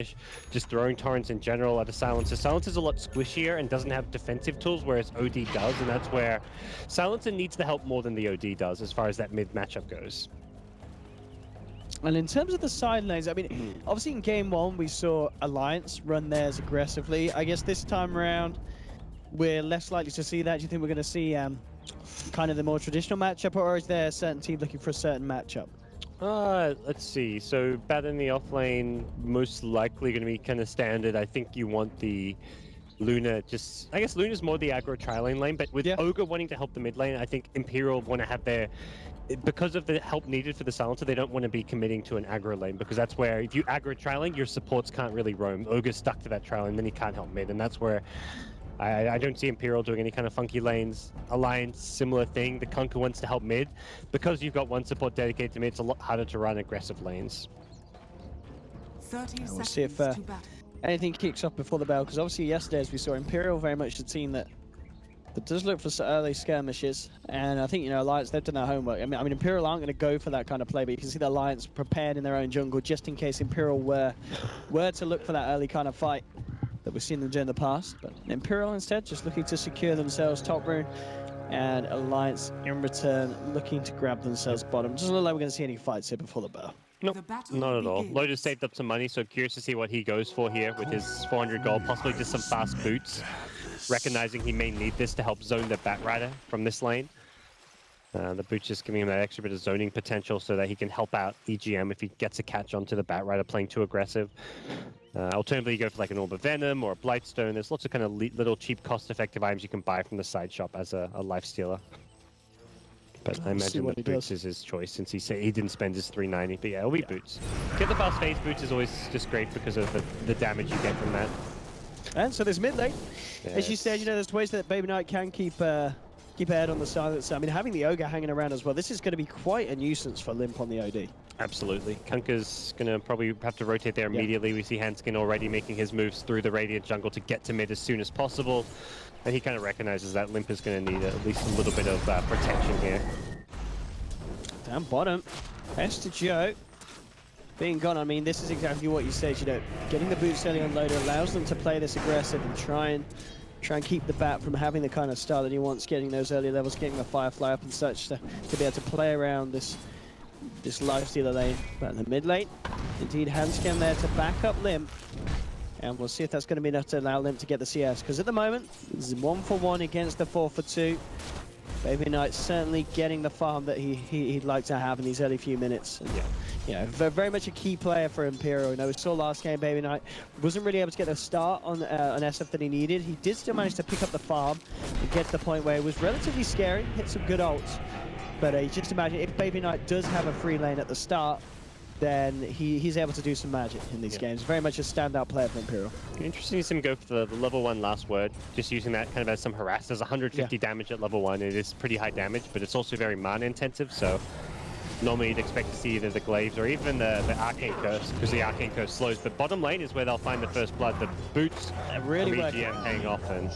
just throwing torrents in general at a Silencer. Silencer's a lot squishier and doesn't have defensive tools, whereas OD does, and that's where Silencer needs the help more than the OD does as far as that mid matchup goes. And in terms of the side lanes, I mean, obviously in game one, we saw Alliance run theirs aggressively. I guess this time around, we're less likely to see that. Do you think we're going to see kind of the more traditional matchup, or is there a certain team looking for a certain matchup? Let's see. So bat in the off lane, most likely going to be kind of standard. I think you want the Luna just... I guess Luna's more the aggro tri-lane lane, but with Ogre wanting to help the mid lane, I think Imperial want to have their... Because of the help needed for the Silencer, they don't want to be committing to an aggro lane, because that's where, if you aggro tri-lane, your supports can't really roam. Ogre's stuck to that tri-lane, then he can't help mid, and that's where I don't see Imperial doing any kind of funky lanes. Alliance, similar thing. The Kunkka wants to help mid. Because you've got one support dedicated to mid, it's a lot harder to run aggressive lanes. 30 we'll see if anything kicks off before the bell, because obviously yesterday, as we saw, Imperial very much the team that does look for early skirmishes, and I think, you know, Alliance, they've done their homework. I mean, Imperial aren't going to go for that kind of play, but you can see the Alliance prepared in their own jungle just in case Imperial were to look for that early kind of fight that we've seen them do in the past. But Imperial instead just looking to secure themselves top rune, and Alliance in return looking to grab themselves bottom. Doesn't look like we're going to see any fights here before the bell. Nope, not at all. Lotus saved up some money, so curious to see what he goes for here with his 400 gold, possibly just some fast boots, recognizing he may need this to help zone the Batrider from this lane. The boots just giving him that extra bit of zoning potential so that he can help out EGM if he gets a catch onto the Batrider playing too aggressive. Alternatively, you go for like an Orb of Venom or a Blightstone. There's lots of kind of little cheap cost-effective items you can buy from the side shop as a life stealer. But I imagine the boots is his choice, since he said he didn't spend his 390. But yeah, it'll be boots. Get the fast phase boots is always just great because of the damage you get from that. And so there's mid lane. Yes. As you said, you know, there's ways that Baby Knight can keep ahead on the Silencer. I mean, having the Ogre hanging around as well, this is going to be quite a nuisance for Limp on the OD. Absolutely. Kunkka's going to probably have to rotate there immediately. We see Hanskin already making his moves through the Radiant jungle to get to mid as soon as possible. And he kind of recognizes that Limp is going to need at least a little bit of protection here. Down bottom, Esther Joe being gone. I mean, this is exactly what you said, you know, getting the boots early on loader allows them to play this aggressive and try and keep the bat from having the kind of style that he wants, getting those early levels, getting the Firefly up and such to be able to play around this lifestealer lane. But in the mid lane, indeed Hanskin there to back up Limp. And we'll see if that's going to be enough to allow Limp to get the CS, because at the moment, it's 1-for-1 against the 4-for-2. Baby Knight certainly getting the farm that he'd like to have in these early few minutes. And, yeah, very much a key player for Imperial. You know, we saw last game Baby Knight wasn't really able to get the start on SF that he needed. He did still manage to pick up the farm and get to the point where it was relatively scary, hit some good ults. But you just imagine if Baby Knight does have a free lane at the start, then he's able to do some magic in these games. Very much a standout player for Imperial. Interesting to see him go for the level 1 last word, just using that kind of as some harass. There's 150 damage at level 1, and it is pretty high damage, but it's also very mana intensive, so normally you'd expect to see either the Glaives or even the Arcane Curse, because the Arcane Curse slows. But bottom lane is where they'll find the first blood. The boots really from EGM paying off, and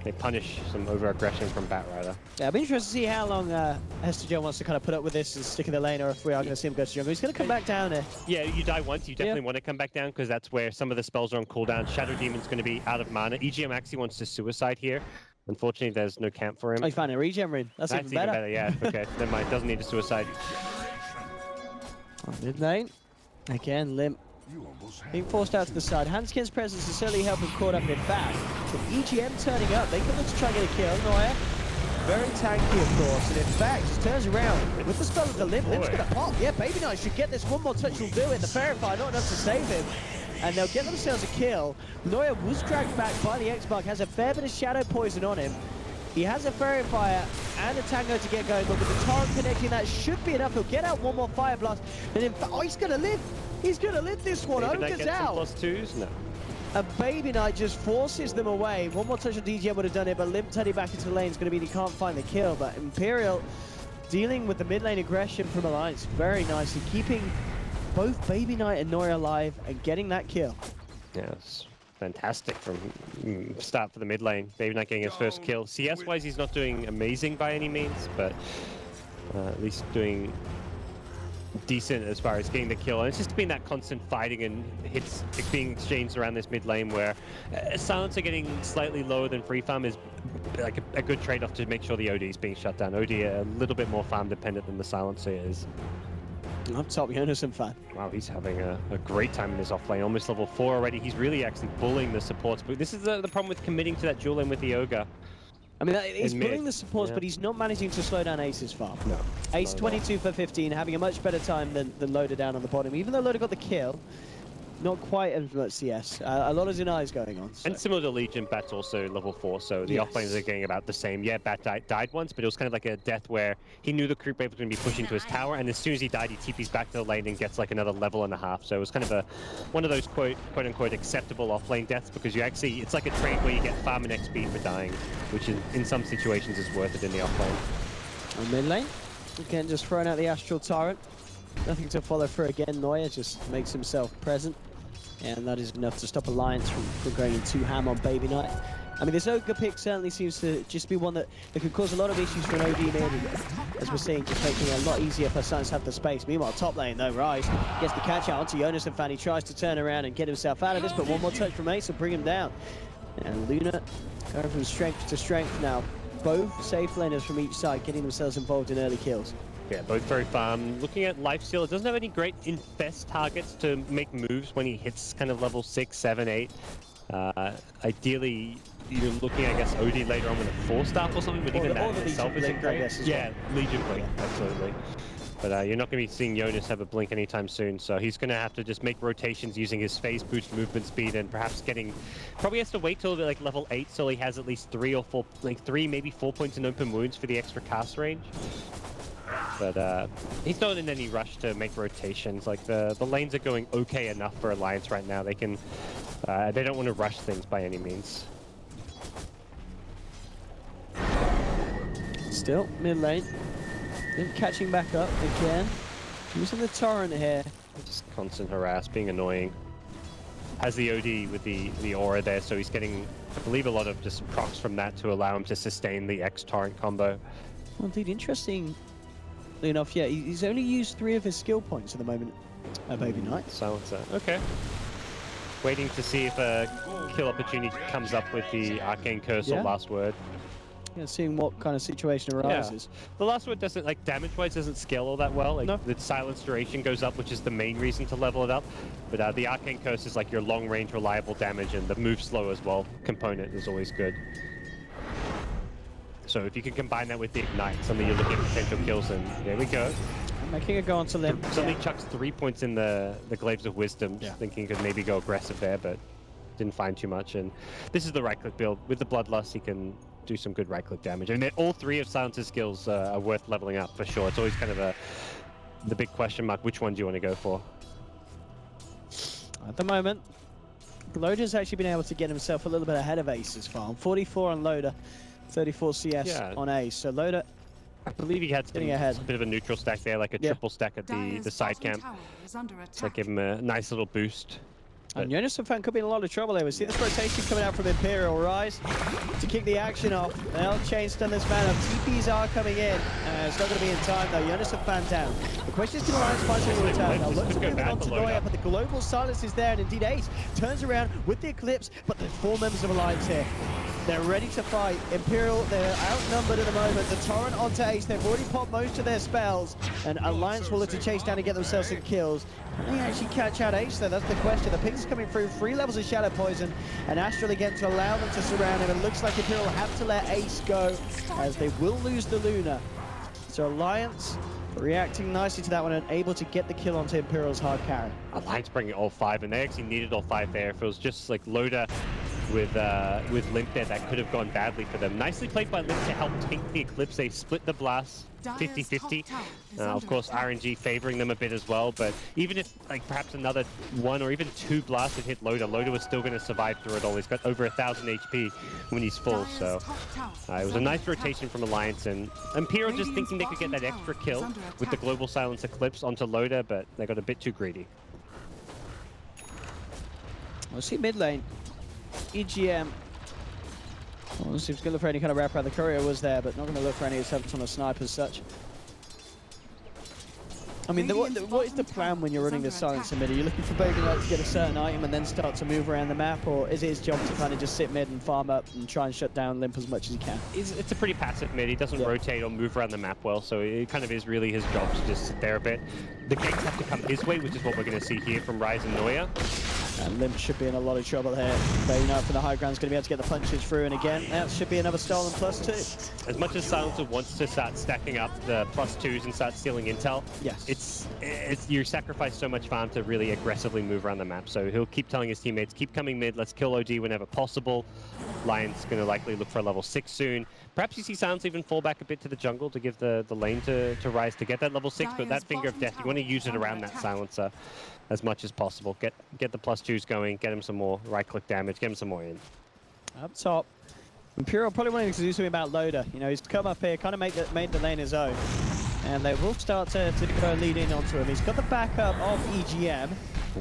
they punish some over-aggression from Batrider. Yeah, I'll be interested to see how long Hester Joe wants to kind of put up with this and stick in the lane, or if we are going to see him go to jungle. He's going to come back down here. Yeah, you die once, you definitely want to come back down, because that's where some of the spells are on cooldown. Shadow Demon's going to be out of mana. EGM actually wants to suicide here. Unfortunately, there's no camp for him. Oh, you found a regen rune. That's even better. Yeah, okay. Never mind, doesn't need a suicide. Mid lane. Again, Limp being forced out to the side. Hanskin's presence is certainly helping caught up in back. But EGM turning up, they can look to try and get a kill. Noya, very tanky of course, and in fact, just turns around with the spell of the Limp. Limp's gonna pop. Yeah, Baby Knight should get this. One more touch will do it. The Fairy-Fire not enough to save him. And they'll get themselves a kill. Noya was dragged back by the X-Bug, has a fair bit of shadow poison on him. He has a Fairy-Fire and a Tango to get going, but with the Torrent connecting, that should be enough. He'll get out one more Fire Blast, and in fact, oh, he's gonna live! He's gonna live this one. Ogre's out. +2s? No. A Baby Knight just forces them away. One more touch on DGM would have done it, but Limp turning back into the lane is going to mean he can't find the kill. But Imperial dealing with the mid lane aggression from Alliance very nicely, keeping both Baby Knight and Noya alive and getting that kill. Yes. Fantastic from start for the mid lane. Baby Knight getting his first kill. CS-wise, he's not doing amazing by any means, but at least doing decent as far as getting the kill. And it's just been that constant fighting and hits being exchanged around this mid lane where Silencer getting slightly lower than free farm is like a good trade-off to make sure the OD is being shut down. OD a little bit more farm dependent than the Silencer is. I'm top Jonathan fan. Wow, he's having a great time in this offlane. Almost level 4 already. He's really actually bullying the supports. But this is the problem with committing to that dual lane with the Ogre. I mean, he's bullying the supports, but he's not managing to slow down Ace's farm. No. Ace 22 for 15, having a much better time than Loader down on the bottom. Even though Loader got the kill, not quite as much CS. A lot of denies going on. So. And similar to Legion, Bat's also level 4, so the offlanes are getting about the same. Yeah, Bat died once, but it was kind of like a death where he knew the creep wave was going to be pushing to his tower, and as soon as he died, he TPs back to the lane and gets like another level and a half. So it was kind of one of those quote-unquote acceptable offlane deaths, because you actually, it's like a trade where you get farm and XP for dying, which in some situations is worth it in the offlane. On mid lane, again, just throwing out the Astral Torrent. Nothing to follow through again. Neuer just makes himself present. And that is enough to stop Alliance from going in too ham on Baby Knight. I mean, this Ogre pick certainly seems to just be one that could cause a lot of issues for an OD mid, as we're seeing, just making it a lot easier for Suns to have the space. Meanwhile, top lane, though, Rise gets the catch out onto Jonas and Fan. He tries to turn around and get himself out of this, but one more touch from Ace will bring him down. And Luna going from strength to strength now. Both safe laners from each side getting themselves involved in early kills. Yeah, both very farm. Looking at lifesteal, it doesn't have any great infest targets to make moves when he hits kind of level 6, 7, 8. Ideally, you're looking, I guess, OD later on with a 4-star or something, but even that itself isn't great. Yeah, Legion Blink, absolutely. But you're not going to be seeing Jonas have a blink anytime soon, so he's going to have to just make rotations using his phase boost movement speed, and perhaps probably has to wait till like level 8 so he has at least 3 or 4, like 3, maybe 4 points in open wounds for the extra cast range. But he's not in any rush to make rotations. Like the lanes are going okay enough for Alliance right now. They can, they don't want to rush things by any means. Still mid lane, then catching back up again. Using the torrent here. Just constant harass, being annoying. Has the OD with the aura there, so he's getting, I believe, a lot of just procs from that to allow him to sustain the X torrent combo. Well, indeed, interesting. Enough, yeah, he's only used 3 of his skill points at the moment. Baby Knight. Silencer. Okay. Waiting to see if a kill opportunity comes up with the Arcane Curse or Last Word. Yeah, seeing what kind of situation arises. Yeah. The Last Word doesn't, like, damage-wise doesn't scale all that well. Like, no. The silence duration goes up, which is the main reason to level it up. But the Arcane Curse is like your long-range reliable damage, and the move slow as well component is always good. So if you can combine that with the Ignite, something you're looking at potential kills, and there we go. Making a go onto them. Suddenly chucks 3 points in the Glaives of Wisdom, thinking he could maybe go aggressive there, but didn't find too much. And this is the right-click build. With the Bloodlust, he can do some good right-click damage. I mean, all 3 of Silence's skills are worth leveling up, for sure. It's always kind of the big question mark, which one do you want to go for? At the moment, Loader's actually been able to get himself a little bit ahead of Ace's farm. 44 on Loader. 34 CS on Ace, so Loader, I believe he had a bit of a neutral stack there, like a triple stack at the side camp. So give him a nice little boost. And Jonas fan could be in a lot of trouble here. We see this rotation coming out from Imperial. Rise to kick the action off. They'll chain stun this man up. TPs are coming in. It's not going to be in time though. Jonas fan down. The question is, can Alliance find something to return? Now looks moving on to Neuer, but the global silence is there, and indeed Ace turns around with the Eclipse, but there's 4 members of Alliance here. They're ready to fight. Imperial, they're outnumbered at the moment. The Torrent onto Ace. They've already popped most of their spells. And Alliance will look to chase down and get themselves some kills. Can they actually catch out Ace though? That's the question. The pings coming through. 3 levels of Shadow Poison. And Astral again to allow them to surround him. It looks like Imperial have to let Ace go, as they will lose the Luna. So Alliance reacting nicely to that one and able to get the kill onto Imperial's hard carry. Alliance bringing all 5, and they actually needed all 5 there. If it was just like Loader with Limp there, that could have gone badly for them. Nicely played by Limp to help take the Eclipse. They split the blast 50-50. Of course, RNG favoring them a bit as well, but even if like perhaps another 1 or even 2 blasts had hit Loader, Loader was still going to survive through it all. He's got over 1,000 HP when he's full, so it was a nice rotation from Alliance, and Imperial just thinking they could get that extra kill with the Global Silence Eclipse onto Loader, but they got a bit too greedy. We'll see mid lane. EGM. Well, he's going to look for any kind of wrap around. The courier was there, but not going to look for any attempts on a snipe as such. I mean, what is the plan when you're running the silence mid? Are you looking for Bogan Knight to get a certain item and then start to move around the map, or is it his job to kind of just sit mid and farm up and try and shut down Limp as much as he can? It's a pretty passive mid. He doesn't rotate or move around the map well, so it kind of is really his job to just sit there a bit. The ganks have to come his way, which is what we're going to see here from Ryze and Neuer. And Limp should be in a lot of trouble here. Bogan Knight from the high ground is going to be able to get the punches through, and again, that should be another stolen +2. As much as Silencer wants to start stacking up the +2s and start stealing intel, yes, it's you sacrifice so much farm to really aggressively move around the map. So he'll keep telling his teammates, keep coming mid, let's kill OG whenever possible. Lion's going to likely look for a level 6 soon. Perhaps you see Silencer even fall back a bit to the jungle to give the lane to Ryze to get that level 6, but that Finger of Death, you want to use it around that Silencer as much as possible. Get the +2s going, get him some more right-click damage, get him some more in. Up top, Imperial probably wanting to do something about Loader. You know, he's come up here, kind of made the lane his own. And they will start to lead in onto him. He's got the backup of EGM.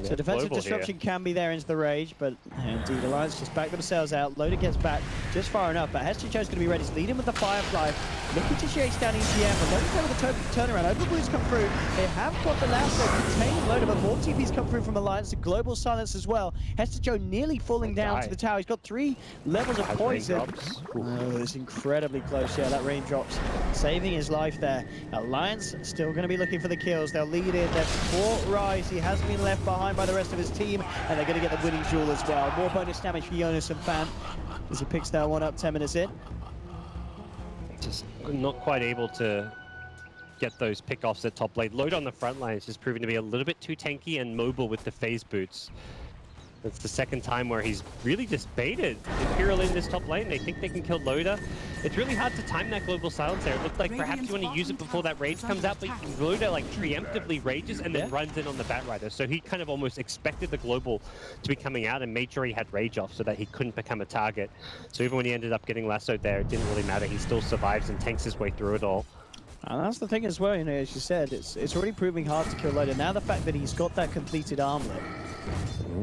So defensive disruption can be there into the rage, but indeed Alliance just back themselves out. Loader gets back just far enough, but Hester Joe's going to be ready. He's leading with the Firefly, looking to chase down EGM, but Loader's there with the turnaround. Overblues come through. They have got the lasso containing Loader, but more TPs come through from Alliance. The global silence as well. Hester Joe nearly falling down to the tower. He's got 3 levels of poison. Oh, it's incredibly close. Yeah, that raindrops saving his life there. Alliance still going to be looking for the kills. They'll lead in. They're for Ryze. He has been left behind by the rest of his team, and they're going to get the winning duel as well. More bonus damage for Jonas and Fan as he picks that one up 10 minutes in. Just not quite able to get those pickoffs at top lane. Load on the front line is just proving to be a little bit too tanky and mobile with the phase boots. It's the second time where he's really just baited Imperial in this top lane. They think they can kill Loader. It's really hard to time that global silence there. It looked like perhaps you want to use it before that rage comes out, but Loader like preemptively rages and then runs in on the Batrider. So he kind of almost expected the global to be coming out and made sure he had rage off so that he couldn't become a target. So even when he ended up getting lassoed there, it didn't really matter. He still survives and tanks his way through it all. And that's the thing as well, you know, as you said, it's already proving hard to kill Loader. Now the fact that he's got that completed armlet,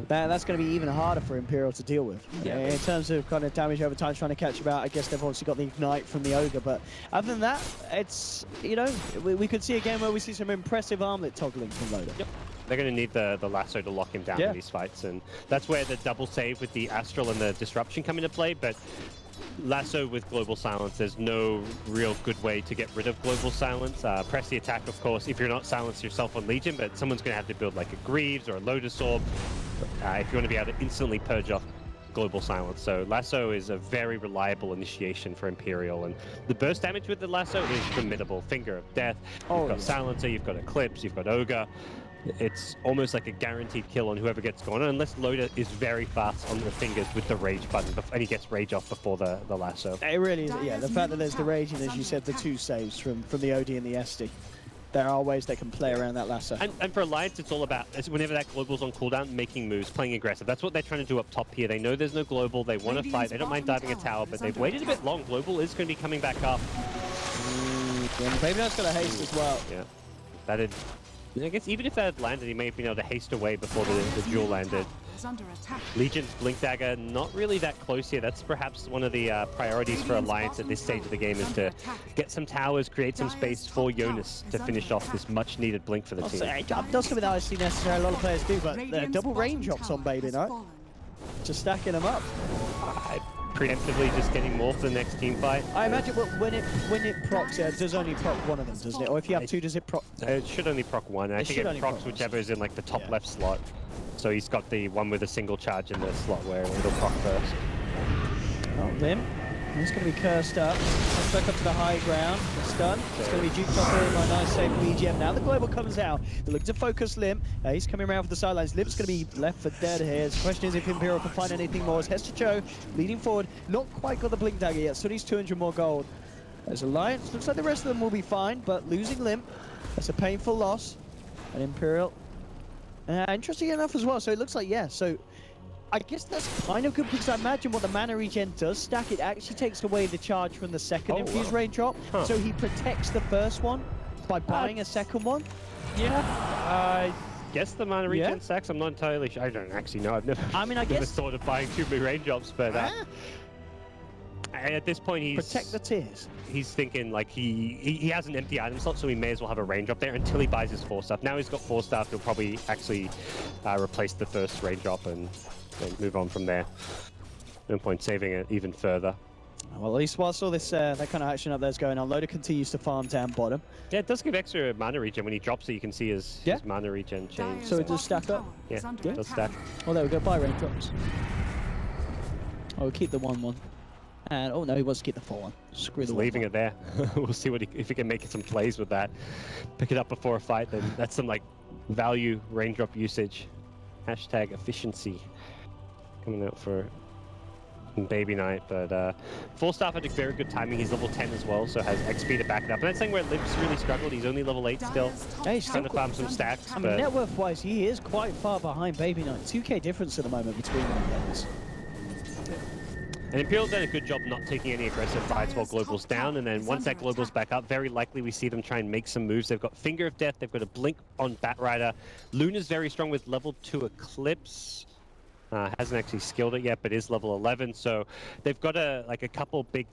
that's going to be even harder for Imperial to deal with. Yeah. In terms of kind of damage over time, trying to catch him out, I guess they've obviously got the Ignite from the Ogre, but other than that, it's, you know, we could see a game where we see some impressive armlet toggling from Loader. Yep. They're going to need the lasso to lock him down in these fights, and that's where the double save with the Astral and the Disruption come into play, but lasso with global silence, there's no real good way to get rid of global silence. Press the attack, of course, if you're not silenced yourself on Legion, but someone's going to have to build like a Greaves or a Lotus Orb if you want to be able to instantly purge off global silence. So lasso is a very reliable initiation for Imperial, and the burst damage with the lasso is formidable. Finger of Death, you've got Silencer, you've got Eclipse, you've got Ogre. It's almost like a guaranteed kill on whoever gets going on, unless Loader is very fast on the fingers with the rage button, and he gets rage off before the lasso. It really is, yeah. The fact that there's the rage and, as you said, the 2 saves from the OD and the SD. There are ways they can play around that lasso. And for Alliance, it's all about, whenever that global's on cooldown, making moves, playing aggressive. That's what they're trying to do up top here. They know there's no global, they want to fight, they don't mind diving a tower, but they've waited a bit long. Global is going to be coming back up. And Baby Knight's got a haste as well. Yeah, that had, I guess even if that had landed, he may have been able to haste away before the duel landed. Legion's Blink Dagger, not really that close here. That's perhaps one of the priorities for Alliance at this stage of the game, is to get some towers, create some space for Jonas to finish off this much-needed Blink for the team. That's something that I see necessarily a lot of players do, but double range drops on Baby Knight. Just stacking them up. Preemptively just getting more for the next team fight. I imagine when it procs, it does only proc one of them, doesn't it? Or if you have 2, does it proc? It should only proc 1. I think it procs whichever is in like the top left slot. So he's got the one with a single charge in the slot where it'll proc first. Oh, Lim. He's going to be cursed up. Comes back up to the high ground. Stun. It's going to be juked off here by a nice save from EGM. Now the global comes out. They're looking to focus Lim. He's coming around for the sidelines. Lim's going to be left for dead here. The question is if Imperial can find anything more. As Hester Cho leading forward. Not quite got the Blink Dagger yet. So needs 200 more gold. As Alliance, looks like the rest of them will be fine, but losing Lim, that's a painful loss. And Imperial, interesting enough as well. So it looks like, yeah, so I guess that's kind of good, because I imagine what the mana regen does stack, it actually takes away the charge from the second infused raindrop. So he protects the first one by buying a second one. Yeah, I guess the mana regen stacks. I'm not entirely sure. I don't actually know. I've never, I mean, I guess thought of buying 2 raindrops, but at this point, he's Protect the tiers. He's thinking like he has an empty item slot, so he may as well have a range drop there until he buys his 4-star. Now he's got 4-star, he'll probably actually replace the first range drop and move on from there. No point saving it even further. Well, at least whilst all this that kind of action up there's going on, Loader continues to farm down bottom. Yeah, it does give extra mana regen when he drops it. You can see his mana regen change. So it does stack up. Yeah, it does stack. Oh, there we go. Buy raindrops. Oh, we'll keep the 1-1. And oh no, he wants to keep the 4-1. Screw He's the leaving it there. We'll see what if he can make some plays with that. Pick it up before a fight. Then that's some like value raindrop usage. Hashtag efficiency coming out for Baby Knight, but 4-star had very good timing. He's level 10 as well, so has XP to back it up. And that's something where Lib's really struggled. He's only level 8 still. Hey, he's trying to farm some stacks. I mean, net worth wise, he is quite far behind Baby Knight. 2k difference at the moment between them guys. And Imperial's done a good job not taking any aggressive fights while Global's down, and then once that Global's back up, very likely we see them try and make some moves. They've got Finger of Death, they've got a Blink on Batrider. Luna's very strong with level 2 Eclipse. Hasn't actually skilled it yet, but is level 11, so they've got a couple big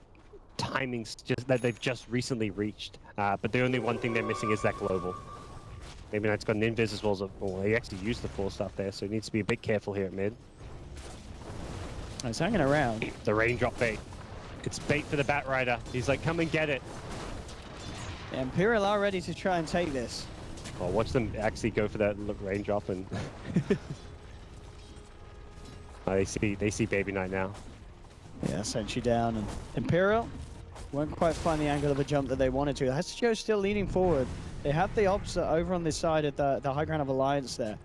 timings just that they've just recently reached. But the only one thing they're missing is that Global. Maybe Knight's got an Invis as well as he actually used the 4-star there, so he needs to be a bit careful here at mid. He's hanging around. The raindrop bait. It's bait for the Batrider. He's like, come and get it. The Imperial are ready to try and take this. Oh, watch them actually go for that raindrop and... oh, they see Baby Knight now. Yeah, sent you down. And Imperial won't quite find the angle of a jump that they wanted to. Hestigio's still leaning forward. They have the opposite over on this side of the high ground of Alliance there.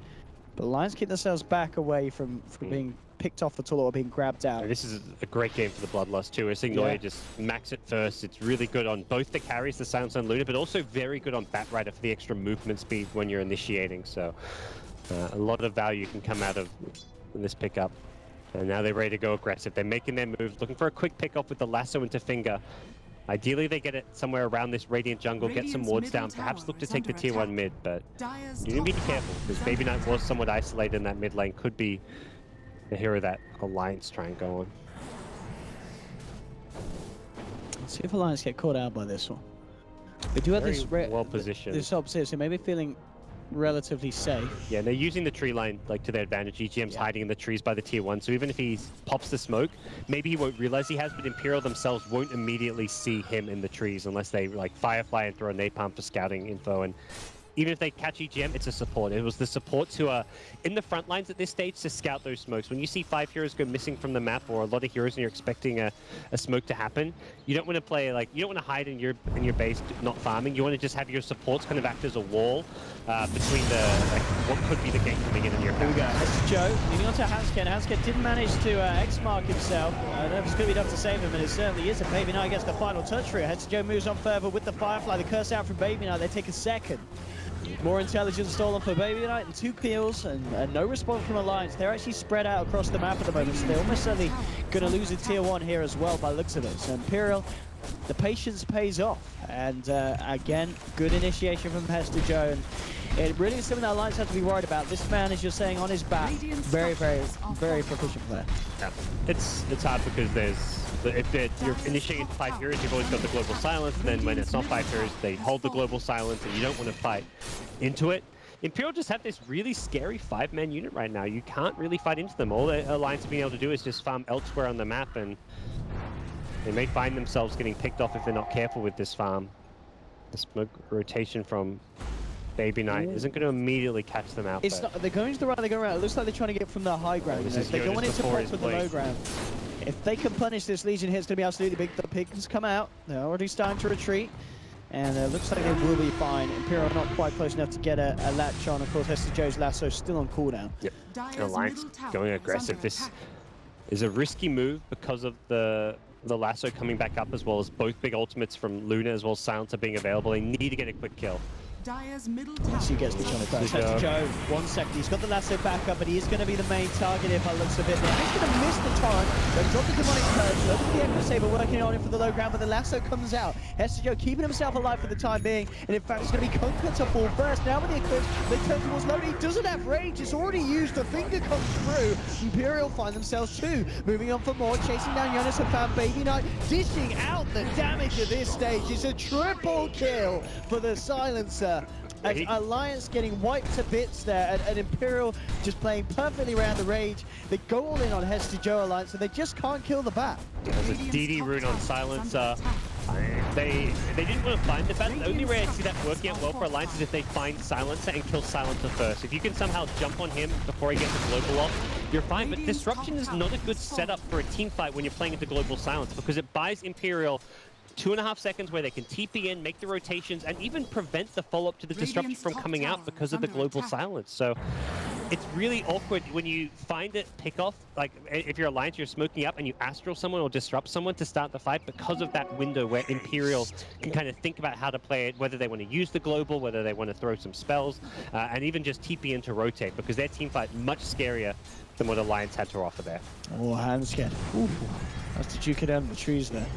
But Alliance keep themselves back away from being picked off at all or being grabbed out. This is a great game for the Bloodlust too. We're seeing Noya just max it first. It's really good on both the carries, the Silence and Luna, but also very good on Batrider for the extra movement speed when you're initiating. So a lot of value can come out of this pickup. And now they're ready to go aggressive. They're making their moves, looking for a quick pick off with the lasso into Finger. Ideally, they get it somewhere around this Radiant jungle, get some wards down, perhaps look to take the tier 1 mid, but you need to be careful, because Baby Knight was somewhat isolated in that mid lane, could be the hero that Alliance try and go on. Let's see if Alliance get caught out by this one. They do have this well positioned. This opposite, so maybe feeling relatively safe. Yeah, they're using the tree line like to their advantage. EGM's hiding in the trees by the tier 1, so even if he pops the smoke, maybe he won't realize he has, but Imperial themselves won't immediately see him in the trees unless they like Firefly and throw a napalm for scouting info. And even if they catch EGM, it's a support. It was the supports who are in the front lines at this stage to scout those smokes. When you see 5 heroes go missing from the map, or a lot of heroes and you're expecting a smoke to happen, you don't want to play like, you don't want to hide in your base not farming. You want to just have your supports kind of act as a wall between what could be the game coming in your Here we go. That's Joe moving on to Hansken. Hansken didn't manage to X-mark himself. I don't know if it's going to be enough to save him, and it certainly is. And Baby Knight gets the final touch for it. Heads Joe moves on further with the Firefly. The curse out from Baby Knight. They take a second. More intelligence stolen for Baby Knight and 2 kills and no response from Alliance. They're actually spread out across the map at the moment, so they're almost certainly going to lose a tier 1 here as well by the looks of it. So Imperial, the patience pays off. And again, good initiation from Hester Joe. And it really is something that Alliance have to be worried about. This man, as you're saying, on his back, very, very, very proficient player. Yeah, it's hard because if you're initiating 5 heroes, you've always got the global silence, and then when it's not 5 heroes, they hold the global silence, and you don't want to fight into it. Imperial just have this really scary 5-man unit right now. You can't really fight into them. All the Alliance are being able to do is just farm elsewhere on the map, and they may find themselves getting picked off if they're not careful with this farm. The smoke rotation from Baby Knight isn't going to immediately catch them out. It's not, they're going to the right, they're going around. It looks like they're trying to get from the high ground. They don't want it to pop with the low ground. If they can punish this, Legion hit's going to be absolutely big. The pigs come out. They're already starting to retreat. And it looks like they will be fine. Imperial not quite close enough to get a latch on. Of course, Hester Joe's lasso still on cooldown. Yep. Alliance going aggressive. This is a risky move because of the lasso coming back up, as well as both big ultimates from Luna as well as Silencer being available. They need to get a quick kill. Dyer's middle tower. Let's see who gets the shot first. Good job. Joe, 1 second. He's got the lasso back up, but he is going to be the main target if I looks a bit there. He's going to miss the torrent. They've dropped the demonic curse. Look at the Echo Saber working on him for the low ground, but the lasso comes out. Hester Joe keeping himself alive for the time being, and in fact, it's going to be Conquer to fall first. Now with the Eclipse, they turn towards Loda. He doesn't have rage. It's already used. The finger comes through. Imperial find themselves too. Moving on for more, chasing down Jonas and found Baby Knight, dishing out the damage at this stage. It's a triple kill for the Silencer. As Alliance getting wiped to bits there, and Imperial just playing perfectly around the rage. They go all in on Hester Joe Alliance, and they just can't kill the bat. There's a DD rune on Silencer. They didn't want to find the bat. The only way I see that working out well for Alliance is if they find Silencer and kill Silencer first. If you can somehow jump on him before he gets a global off, you're fine. But Disruption is not a good setup for a team fight when you're playing into Global Silence, because it buys Imperial 2.5 seconds where they can TP in, make the rotations, and even prevent the follow-up to the disruption from coming out because of the global silence. So it's really awkward when you find it pick off, like if you're Alliance, you're smoking up and you astral someone or disrupt someone to start the fight because of that window where Imperial can kind of think about how to play it, whether they want to use the global, whether they want to throw some spells, and even just TP in to rotate, because their team fight much scarier than what Alliance had to offer there. Oh, hand scan. Ooh, that's the Duke down the trees there.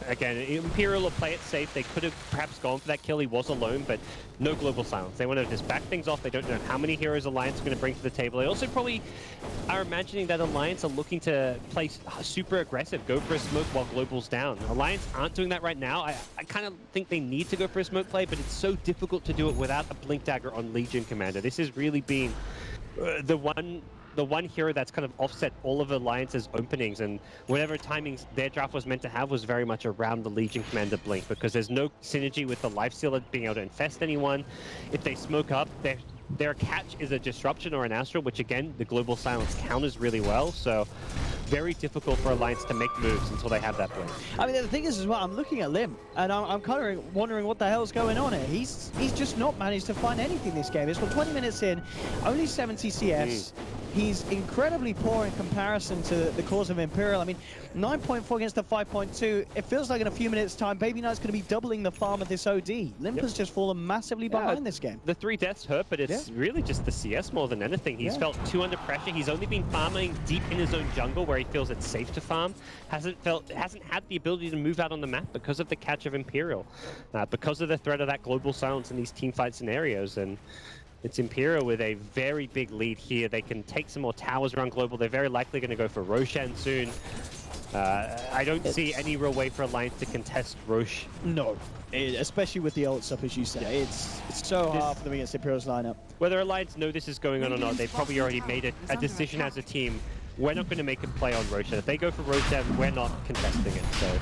Again, Imperial will play it safe. They could have perhaps gone for that kill. He was alone, but no global silence. They want to just back things off. They don't know how many heroes Alliance are going to bring to the table. They also probably are imagining that Alliance are looking to play super aggressive, go for a smoke while global's down. Alliance aren't doing that right now. I kind of think they need to go for a smoke play, but it's so difficult to do it without a Blink Dagger on Legion Commander. This has really been the one hero that's kind of offset all of Alliance's openings, and whatever timings their draft was meant to have was very much around the Legion Commander Blink, because there's no synergy with the Lifestealer being able to infest anyone. If they smoke up, their catch is a disruption or an astral, which again, the global silence counters really well, so very difficult for Alliance to make moves until they have that blink. I mean, the thing is as well, I'm looking at Lim, and I'm kind of wondering what the hell's going on here. He's just not managed to find anything this game. It's got 20 minutes in, only 70 CS. He's incredibly poor in comparison to the cause of Imperial. I mean, 9.4 against the 5.2. It feels like in a few minutes' time, Baby Knight's going to be doubling the farm of this OD. Limp has just fallen massively behind this game. The 3 deaths hurt, but it's really just the CS more than anything. He's felt too under pressure. He's only been farming deep in his own jungle where he feels it's safe to farm. Hasn't had the ability to move out on the map because of the catch of Imperial, because of the threat of that global silence in these teamfight scenarios. And it's Imperial with a very big lead here. They can take some more towers around global. They're very likely going to go for Roshan soon. I don't see any real way for Alliance to contest Rosh. No, especially with the ult stuff, as you say. It's so hard for them against Imperial's lineup. Whether Alliance know this is going on or not, they've probably already made a decision as a team. We're not going to make a play on Roshan. If they go for Roshan, we're not contesting it. So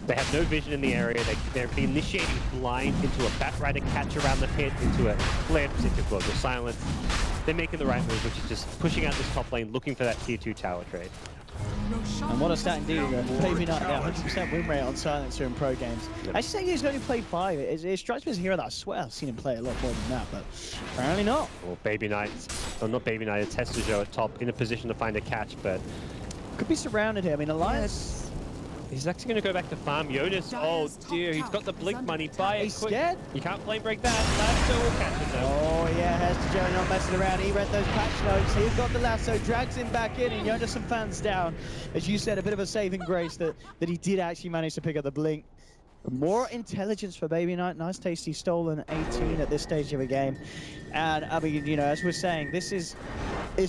they have no vision in the area. They're initiating blind into a Batrider catch around the pit, into a Eclipse, into global silence. They're making the right move, which is just pushing out this top lane, looking for that tier 2 tower trade. And what a stat indeed. Baby Knight, 100% win rate on Silencer in pro games. I actually think he's only played 5. It strikes me as a hero that I swear I've seen him play a lot more than that, but apparently not. Well, Baby Knight, or not Baby Knight, it's Hester Joe at top, in a position to find a catch, but could be surrounded here. I mean, Alliance. He's actually going to go back to farm. Jonas, oh dear, he's got the blink money. Buy it He's quick. scared. You can't flame break that. Lasso will catch him though. Oh yeah, Hester Joe not messing around. He read those patch notes. He's got the lasso, drags him back in, and Jonas and fans down. As you said, a bit of a saving grace that he did actually manage to pick up the blink. More intelligence for Baby Knight. Nice tasty stolen 18 at this stage of a game. And I mean, you know, as we're saying, this is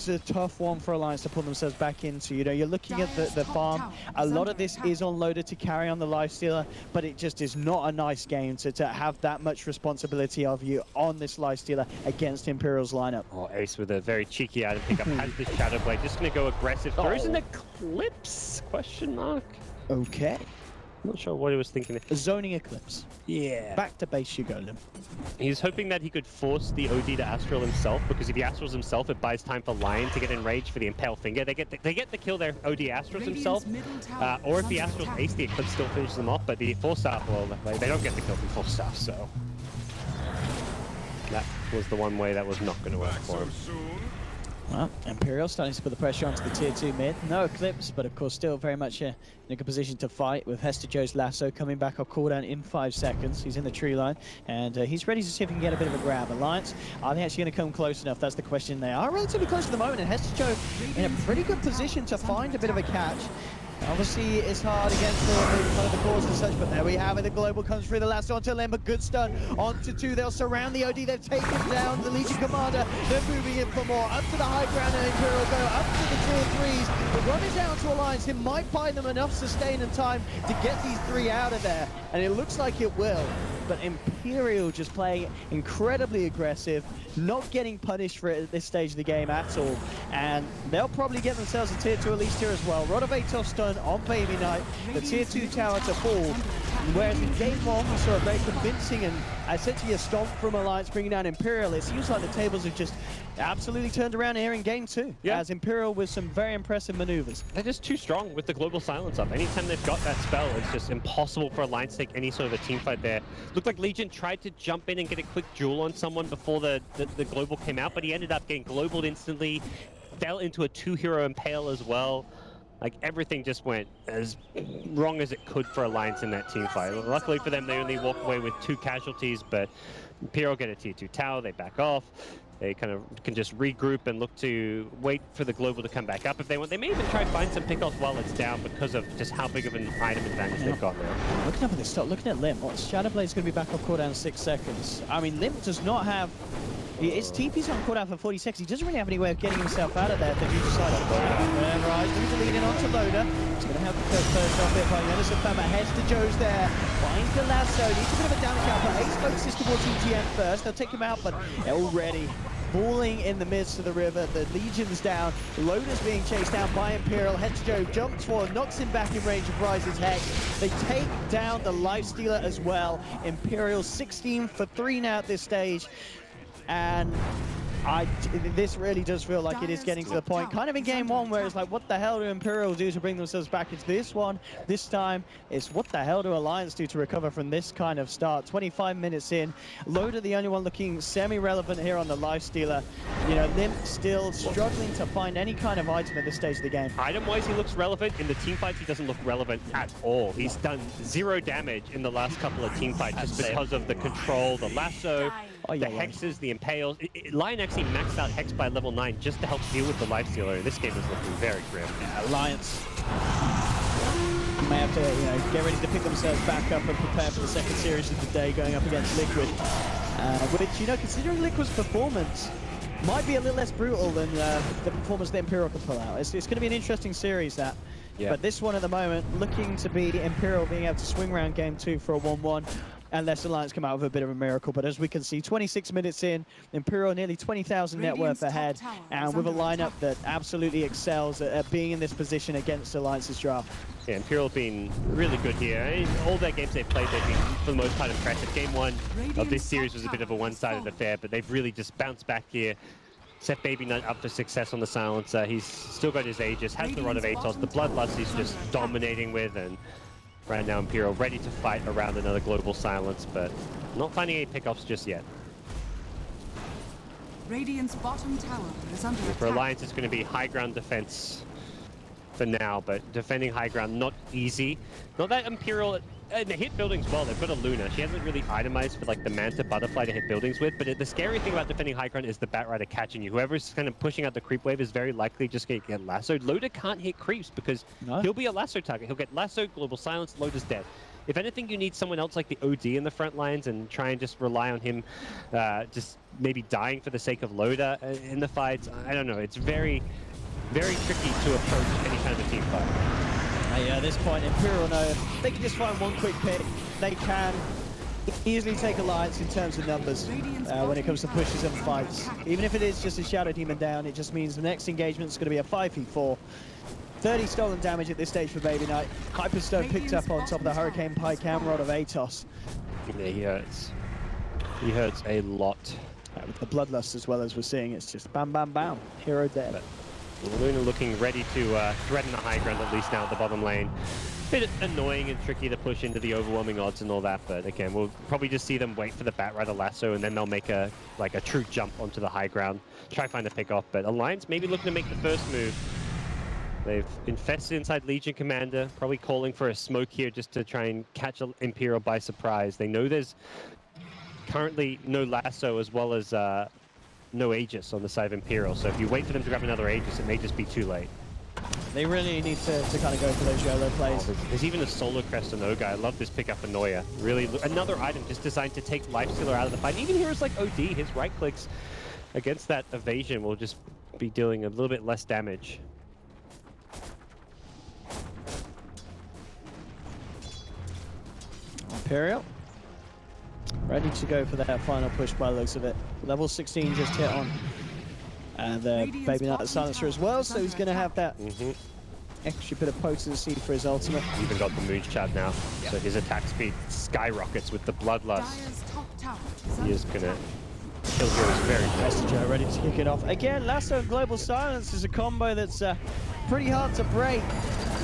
a tough one for Alliance to pull themselves back into. You know, you're looking at the farm. A lot of this is on Loader to carry on the Lifestealer, but it just is not a nice game to have that much responsibility of you on this Lifestealer against Imperial's lineup. Oh, Ace with a very cheeky item pickup has this Shadow Blade. Just going to go aggressive. Throws an Eclipse? Question mark. Okay. Not sure what he was thinking. A zoning Eclipse. Yeah. Back to base you go, Lim. He's hoping that he could force the OD to Astral himself, because if he Astrals himself, it buys time for Lion to get enraged for the Impale Finger. They get to kill their OD Astrals himself, or if the Astrals Ace, the Eclipse still finishes them off, but the 4-star, well, they don't get the kill from 4-star, so that was the one way that was not going to work for him. Well, Imperial starting to put the pressure onto the tier 2 mid. No Eclipse, but of course still very much in a good position to fight with Hester Joe's lasso coming back off cooldown in 5 seconds. He's in the tree line, and he's ready to see if he can get a bit of a grab. Alliance, are they actually going to come close enough? That's the question. They are relatively close at the moment, and Hester Joe in a pretty good position to find a bit of a catch. Obviously, it's hard against the cores and such, but there we have it. The global comes through the last onto Lim, but good stun onto 2. They'll surround the OD. They've taken down the Legion Commander. They're moving in for more. Up to the high ground, and Imperial go up to the tier 3s. The run is down to Alliance. It might buy them enough sustain and time to get these 3 out of there, and it looks like it will. But Imperial just playing incredibly aggressive, not getting punished for it at this stage of the game at all. And they'll probably get themselves a tier 2 at least here as well. Rod of Atos stun on Baby Knight, the tier 2 tower to fall. Whereas in game 1, we saw a very convincing and essentially a stomp from Alliance bringing down Imperial. It seems like the tables have just absolutely turned around here in game 2, as Imperial with some very impressive maneuvers. They're just too strong with the global silence up. Anytime they've got that spell, it's just impossible for Alliance to take any sort of a team fight there. Looked like Legion tried to jump in and get a quick duel on someone before the global came out, but he ended up getting globaled instantly, fell into a 2-hero impale as well. Like, everything just went as wrong as it could for Alliance in that team fight. Luckily for them, they only walk away with 2 casualties, but Imperial get a tier 2 tower, they back off. They kind of can just regroup and look to wait for the global to come back up if they want. They may even try to find some pickoffs while it's down because of just how big of an item advantage they've got there. Looking up at this stop, looking at Lim. Shadowblade's going to be back off cooldown in 6 seconds. I mean, Lim does not have... His TP's on cooldown for 40 seconds. He doesn't really have any way of getting himself out of there if they do decide to go out. Right, looking to lead in onto Loader. He's going to have to go first off here, fighting Anderson Fama. Hester Joe's there. Finds the lasso. Needs a bit of a damage out, but Ace focuses towards ETN first. They'll take him out, but already falling in the midst of the river. The Legion's down. Loader's being chased down by Imperial. Hester Joe jumps forward, knocks him back in range of Rise's Hex. They take down the Lifestealer as well. Imperial 16 for 3 now at this stage. And this really does feel like it is getting to the point, kind of in game 1, where it's like, what the hell do Imperial do to bring themselves back into this one? This time, it's what the hell do Alliance do to recover from this kind of start? 25 minutes in, Loader the only one looking semi-relevant here on the Lifestealer. You know, Limp still struggling to find any kind of item at this stage of the game. Item-wise, he looks relevant. In the team fights, he doesn't look relevant at all. He's done 0 damage in the last couple of team fights just because of the control, the lasso, the hexes, the impales. Lion actually maxed out Hex by level 9 just to help deal with the Lifestealer. This game is looking very grim. Alliance may have to, you know, get ready to pick themselves back up and prepare for the second series of the day going up against Liquid. Which, you know, considering Liquid's performance, might be a little less brutal than the performance that Imperial can pull out. It's going to be an interesting series, that. Yeah. But this one at the moment, looking to be Imperial being able to swing around game 2 for a 1-1. Unless Alliance come out with a bit of a miracle. But as we can see, 26 minutes in, Imperial nearly 20,000 net worth ahead, and with a lineup that absolutely excels at being in this position against Alliance's draft. Yeah, Imperial have been really good here. I mean, all their games they've played, they've been, for the most part, impressive. Game 1 of this series was a bit of a one-sided affair, but they've really just bounced back here. Set Baby Knight up for success on the silencer. He's still got his Aegis, has the Rod of Atos, the Bloodlust he's just dominating with, and right now Imperial ready to fight around another global silence, but not finding any pickoffs just yet. Radiant's bottom tower is under attack. For Alliance, it's going to be high ground defense for now, but defending high ground, not easy. Not that Imperial, they hit buildings well. They've got a Luna. She hasn't really itemized for like the Manta Butterfly to hit buildings with, but the scary thing about defending high ground is the Batrider catching you. Whoever's kind of pushing out the creep wave is very likely just going to get lassoed. Loader can't hit creeps because he'll be a lasso target. He'll get lassoed, global silence, Loader's dead. If anything, you need someone else like the OD in the front lines and try and just rely on him just maybe dying for the sake of Loader in the fights. I don't know. It's very, very tricky to approach any kind of a team fight. Yeah, at this point, Imperial know if they can just find one quick pick, they can easily take Alliance in terms of numbers when it comes to pushes and fights. Even if it is just a Shadow Demon down, it just means the next engagement is going to be a 5v4. 30 stolen damage at this stage for Baby Knight. Hyperstone picked up on top of the Hurricane Pike and Rod of Atos. Yeah, he hurts. He hurts a lot. With the Bloodlust as well as we're seeing, it's just bam, bam, bam. Hero dead. Luna looking ready to threaten the high ground, at least now at the bottom lane. Bit annoying and tricky to push into the overwhelming odds and all that, but again, we'll probably just see them wait for the Batrider lasso, and then they'll make a true jump onto the high ground, try to find a pick off. But Alliance maybe looking to make the first move. They've infested inside Legion Commander, probably calling for a smoke here just to try and catch Imperial by surprise. They know there's currently no lasso as well as no Aegis on the side of Imperial, so if you wait for them to grab another Aegis, it may just be too late. They really need to kind of go for those YOLO plays. Oh, there's even a Solar Crest on Oga. I love this pickup for Noya. Really, another item just designed to take Lifestealer out of the fight. Even heroes like OD, his right clicks against that evasion will just be dealing a little bit less damage. Imperial ready to go for that final push by the looks of it. Level 16 just hit on. And Baby Knight Silencer as well, so he's going to have that extra bit of potency for his ultimate. Even got the Moonshot now, so his attack speed skyrockets with the Bloodlust. He is going to kill heroes very fast. STJ ready to kick it off. Again, Lasso and Global Silence is a combo that's pretty hard to break.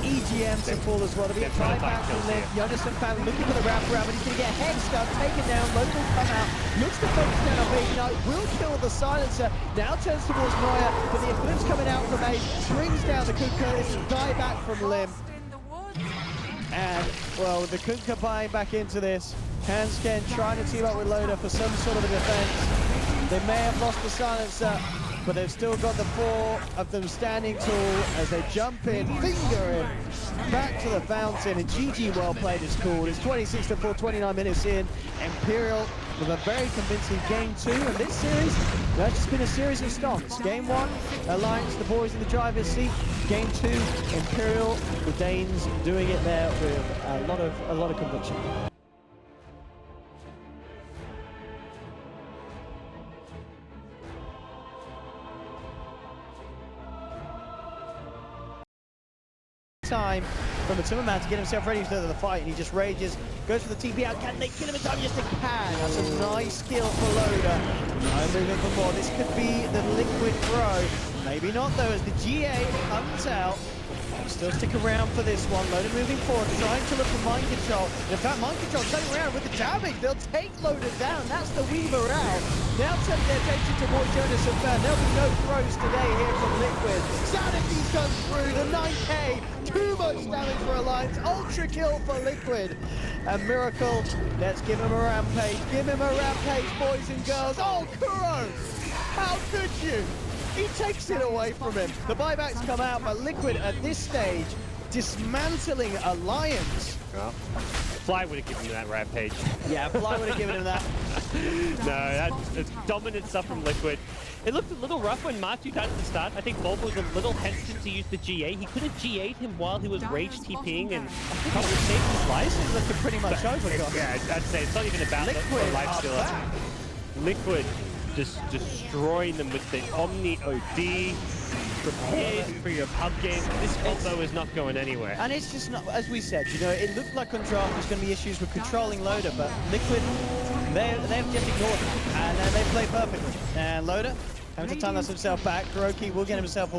EGM to fall as well. There'll be a try-back from Lim. Youngest fan looking for the wrap around, but he's going to get head stuck, taken down. Logan will come out, looks to focus down on Baby Knight, will kill the Silencer. Now turns towards Noya, but the Eclipse coming out from Ace, brings down the Kunkka. It's a dieback from Lim. And, well, the Kunkka buying back into this. Hansken trying to team up with Loda for some sort of a defense. They may have lost the Silencer, but they've still got the four of them standing tall as they jump in, finger in, back to the fountain, and GG well played is called. It's 26-4, 29 minutes in. Imperial with a very convincing game 2, and this series, that's just been a series of stomps. Game 1, Alliance, the boys in the driver's seat. Game 2, Imperial, the Danes doing it there with a lot of conviction. Time from the Timmerman to get himself ready for the fight, and he just rages, goes for the TP out. Can they kill him in time? Yes, they can. That's a nice kill for Loda. I'm moving for more. This could be the liquid throw. Maybe not though, as the GA comes out. Still stick around for this one. Loda moving forward, trying to look for mind control. In fact, mind control turning around with the damage. They'll take Loda down. That's the Weaver out. Now turning their attention towards Jonas and Fan. There'll be no throws today here from Liquid. Sanity comes through. The 9K. Too much damage for Alliance. Ultra kill for Liquid. And Miracle, let's give him a rampage. Give him a rampage, boys and girls. Oh, Kuro! How could you? He takes it away from him. The buybacks come out, but Liquid at this stage dismantling Alliance. Well, Fly would have given him that rampage. Yeah, Fly would have given him that. No, that's dominant stuff from Liquid. It looked a little rough when Matu died at the start. I think Volvo was a little hesitant to use the GA. He could have GA'd him while he was rage TPing and probably saved his life. This is looking pretty much over, guys. Yeah, I'd say it's not even about Liquid life stealer. Liquid just destroying them with the Omni OD. Prepared for your pub game. This combo is not going anywhere. And it's just not, as we said, you know, it looked like on draft there's going to be issues with controlling Loda, but Liquid, they've just ignored it, and they play perfectly. And Loda having to time himself back. Kuroki will get himself